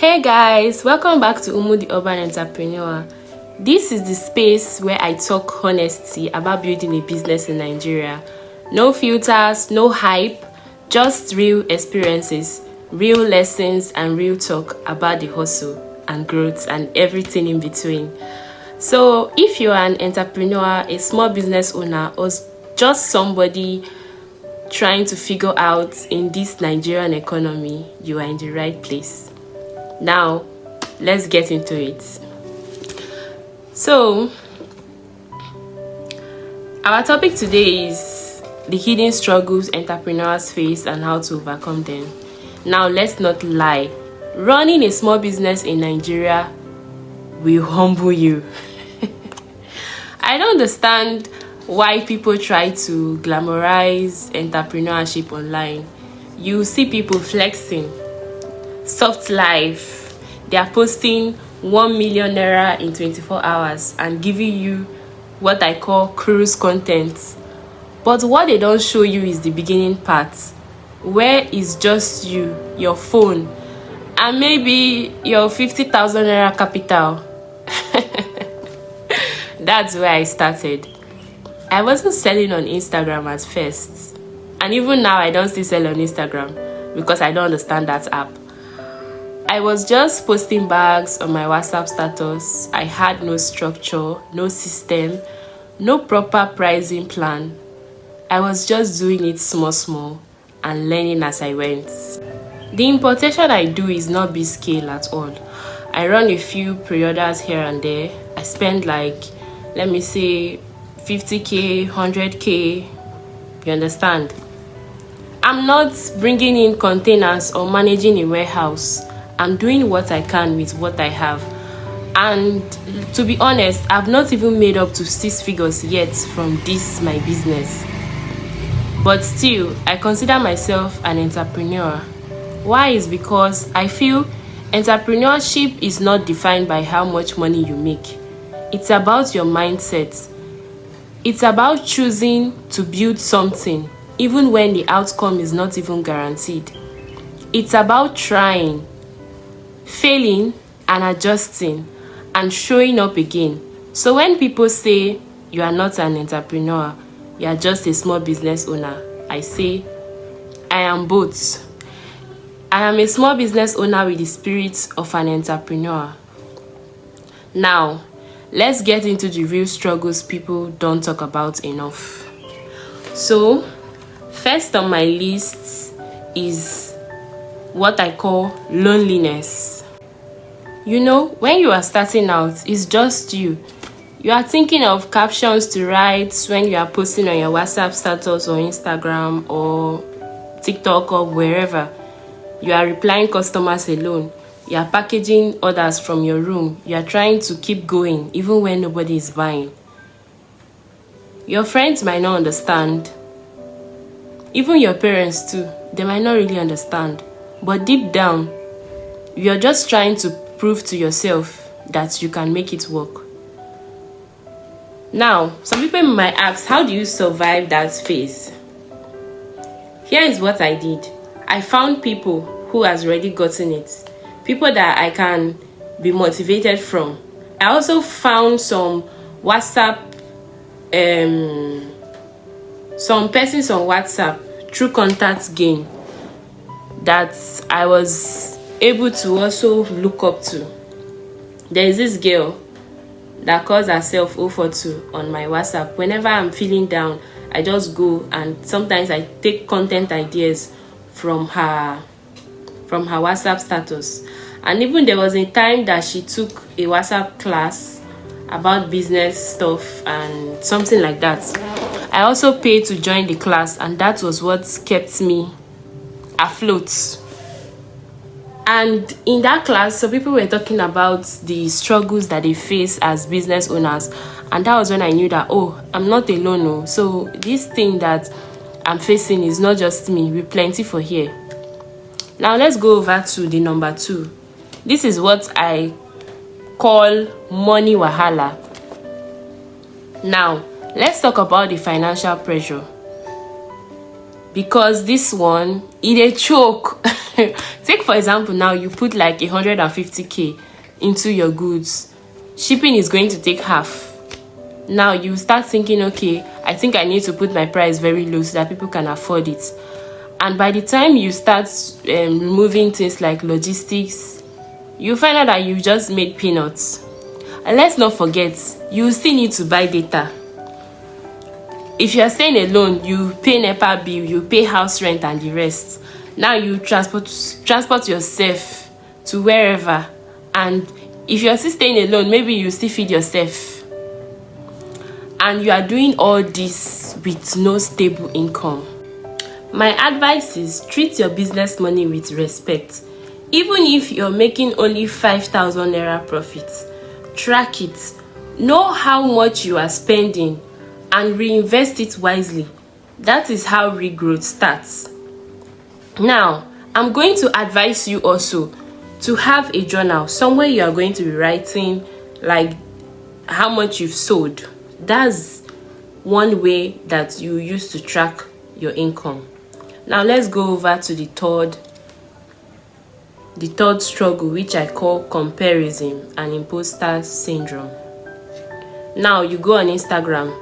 Hey guys, welcome back to Umu the Urban Entrepreneur. This is the space where I talk honesty about building a business in Nigeria. No filters, no hype, just real experiences, real lessons, and real talk about the hustle and growth and everything in between. So if you're an entrepreneur, a small business owner, or just somebody trying to figure out in this Nigerian economy, you are in the right place. Now, let's get into it. So, our topic today is the hidden struggles entrepreneurs face and how to overcome them. Now, let's not lie. Running a small business in Nigeria will humble you. I don't understand why people try to glamorize entrepreneurship online. You see people flexing, soft life, they are posting 1 million naira in 24 hours and giving you what I call cruise content. But what they don't show you is the beginning part, where is just you, your phone, and maybe your 50,000 naira capital. That's where I started. I wasn't selling on Instagram at first, and even now I don't still sell on Instagram because I don't understand that app. I was just posting bags on my WhatsApp status. I had no structure, no system, no proper pricing plan. I was just doing it small and learning as I went. The importation I do is not big scale at all. I run a few pre-orders here and there. I spend like, let me say, 50k, 100k, you understand? I'm not bringing in containers or managing a warehouse. I'm doing what I can with what I have. And to be honest, I've not even made up to 6 figures yet from this, my business. But still, I consider myself an entrepreneur. Why? Is because I feel entrepreneurship is not defined by how much money you make. It's about your mindset. It's about choosing to build something, even when the outcome is not even guaranteed. It's about trying, failing, and adjusting, and showing up again. So when people say you are not an entrepreneur, you are just a small business owner, I say I am both. I am a small business owner with the spirit of an entrepreneur. Now, let's get into the real struggles people don't talk about enough. So, first on my list is what I call loneliness. You know, when you are starting out, it's just you. You are thinking of captions to write when you are posting on your WhatsApp status or Instagram or TikTok or wherever. You are replying customers alone. You are packaging orders from your room. You are trying to keep going even when nobody is buying. Your friends might not understand. Even your parents too. They might not really understand. But deep down, you're just trying to prove to yourself that you can make it work. Now, some people might ask, how do you survive that phase? Here is what I did. I found people who has already gotten it. People that I can be motivated from. I also found some WhatsApp, some persons on WhatsApp through contact gain that I was able to also look up to. There is this girl that calls herself 042 on my WhatsApp. Whenever I'm feeling down, I just go, and sometimes I take content ideas from her WhatsApp status. And even there was a time that she took a WhatsApp class about business stuff and something like that. I also paid to join the class, and that was what kept me afloat. And in that class, so people were talking about the struggles that they face as business owners, and that was when I knew that, oh, I'm not alone. No. So this thing that I'm facing is not just me. We're plenty for here. Now let's go over to the number 2. This is what I call money wahala. Now let's talk about the financial pressure. because this one it a choke. Take for example, now you put like 150k into your goods, shipping is going to take half. Now you start thinking, okay, I think I need to put my price very low so that people can afford it. And by the time you start removing things like logistics, you find out that you just made peanuts. And let's not forget, you still need to buy data. If you are staying alone, you pay NEPA bill, you pay house rent and the rest. Now you transport yourself to wherever, and if you are still staying alone, maybe you still feed yourself. And you are doing all this with no stable income. My advice is treat your business money with respect. Even if you're making only 5,000 naira profit, track it. Know how much you are spending and reinvest it wisely. That is how regrowth starts. Now, I'm going to advise you also to have a journal, somewhere you are going to be writing like how much you've sold. That's one way that you use to track your income. Now let's go over to the third struggle, which I call comparison and imposter syndrome. Now you go on Instagram,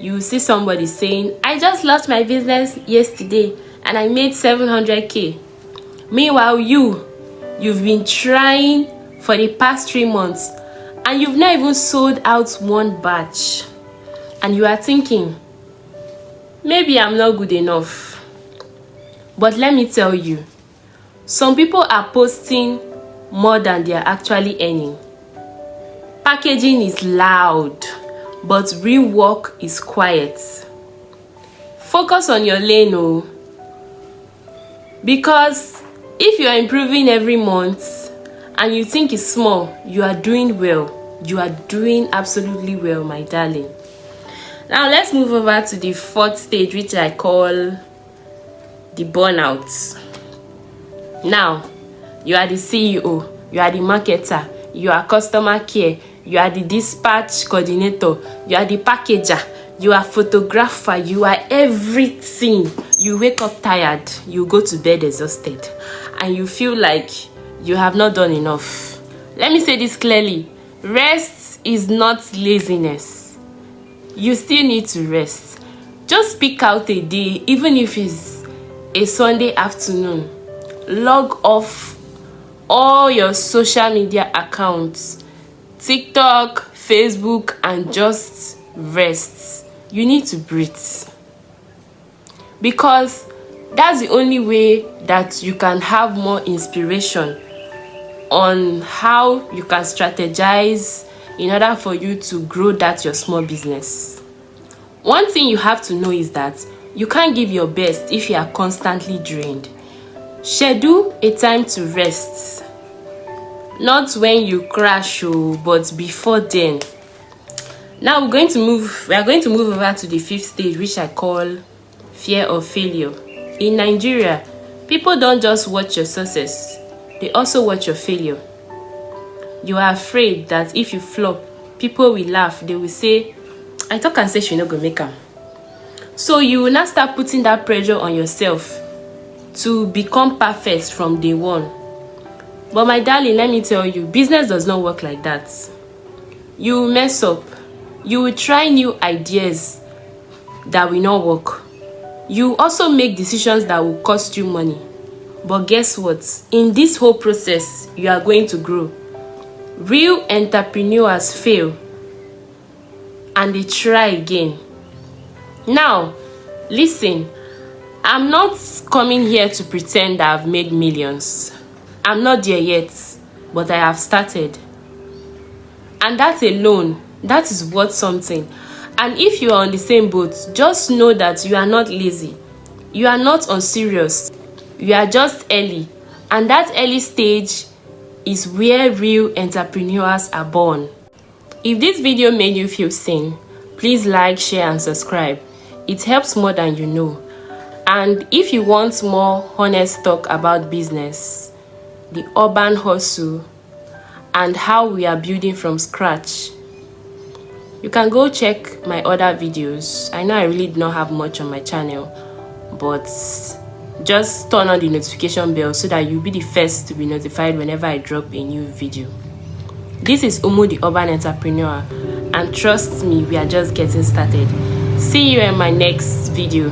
you see somebody saying, I just launched my business yesterday and I made 700k. Meanwhile, you've been trying for the past 3 months and you've not even sold out one batch. And you are thinking, maybe I'm not good enough. But let me tell you, some people are posting more than they are actually earning. Packaging is loud, but real work is quiet. Focus on your lane, oh. Because if you are improving every month and you think it's small, you are doing well. You are doing absolutely well, my darling. Now let's move over to the fourth stage, which I call the burnout. Now, you are the CEO, you are the marketer, you are customer care, you are the dispatch coordinator, you are the packager, you are photographer, you are everything. You wake up tired, you go to bed exhausted, and you feel like you have not done enough. Let me say this clearly. Rest is not laziness. You still need to rest. Just pick out a day, even if it's a Sunday afternoon. Log off all your social media accounts, TikTok, Facebook, and just rest. You need to breathe. Because that's the only way that you can have more inspiration on how you can strategize in order for you to grow that your small business. One thing you have to know is that you can't give your best if you are constantly drained. Schedule a time to rest. Not when you crash, but before then. Now we are going to move over to the fifth stage, which I call fear of failure. In Nigeria, people don't just watch your success, they also watch your failure. You are afraid that if you flop, people will laugh. They will say, I talk and say she not gonna make am. So you will not start putting that pressure on yourself to become perfect from day one. But my darling, let me tell you, business does not work like that. You will mess up. You will try new ideas that will not work. You also make decisions that will cost you money. But guess what? In this whole process, you are going to grow. Real entrepreneurs fail and they try again. Now, listen, I'm not coming here to pretend that I've made millions. I'm not there yet, but I have started. And that alone, that is worth something. And if you are on the same boat, just know that you are not lazy. You are not unserious. You are just early. And that early stage is where real entrepreneurs are born. If this video made you feel seen, please like, share, and subscribe. It helps more than you know. And if you want more honest talk about business, the urban hustle, and how we are building from scratch, you can go check my other videos. I know I really do not have much on my channel, but just turn on the notification bell so that you'll be the first to be notified whenever I drop a new video. This is Umu the Urban Entrepreneur, and trust me, we are just getting started. See you in my next video.